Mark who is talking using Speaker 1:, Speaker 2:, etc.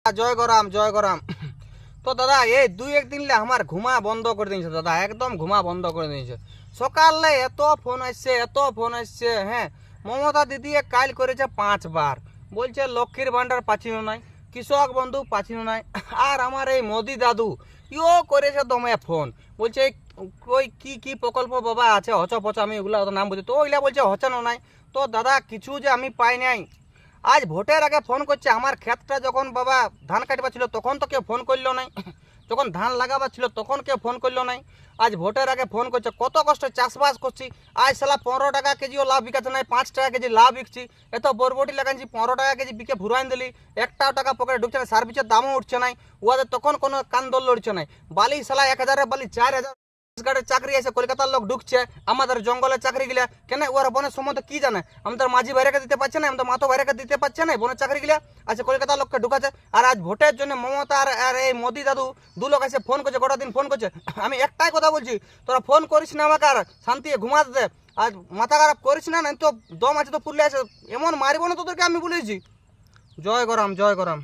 Speaker 1: জয় গরাম জয় গরাম। তো দাদা এই দুই একদিন আমার ঘুমা বন্ধ করে দিয়েছে দাদা, একদম ঘুমা বন্ধ করে দিয়েছে। সকালে এত ফোন আসছে হ্যাঁ। মমতা দিদি কাল করেছে 5 বার, বলছে লক্ষ্মীর ভান্ডার পাচ্ছিনো নাই, কৃষক বন্ধু পাচ্ছিনো নাই। আর আমার এই মোদি দাদু ইও করেছে দমে ফোন, বলছে ওই কি কি প্রকল্প বাবা আছে হচ পচ, আমি ওগুলো নাম বুঝি তো ওইগুলা বলছে হচানো নাই। তো দাদা কিছু যে আমি পাই নাই। আজ ভোটের আগে ফোন করছে, আমার ক্ষেতটা যখন বাবা ধান কাটবা ছিল তখন তো কেউ ফোন করলো নাই, যখন ধান লাগাবার ছিল তখন কেউ ফোন করলো নাই। আজ ভোটের আগে ফোন করছে, কত কষ্ট চাষবাস করছি। আজ সালা 15 টাকা কেজিও লাভ বিকাতে নাই, 5 টাকা কেজি লাভ বিকছি। এত বরবটি লাগাইছি 15 টাকা কেজি বিকে ভুরাইন দিলি, একটাও টাকা পকেটে ঢুকছে না, সার্ভিসের দামও উঠছে নাই। ওদের তখন কোনো কান্দল লড়ছে নাই। বালি সালা 1000 বালি 4000 গাড়ির চাকরি আছে, কলকাতার লোক ঢুকছে, আমাদের জঙ্গলের চাকরি গিলা কেন ওরা বনের সম্বন্ধে কি জানে? আমাদের মাঝি ভাইরাকে দিতে পারছে না, আমাদের মাতো ভাইরাকে দিতে পারছে না বনের চাকরি গিলা আছে, কলকাতার লোককে ঢুকাচ্ছে। আর আজ ভোটের জন্য মমতা আর এই মোদি দাদু দু লোক এসে ফোন করছে, গোটা দিন ফোন করছে। আমি একটাই কথা বলছি, তোরা ফোন করিস না আমাকে, আর শান্তি ঘুমাতে দে। আজ মাথা খারাপ করিস না, তো দম আছে তো পুরলে আছে, এমন মারিব না তোদেরকে আমি বলেছি। জয় গরাম জয় গরাম।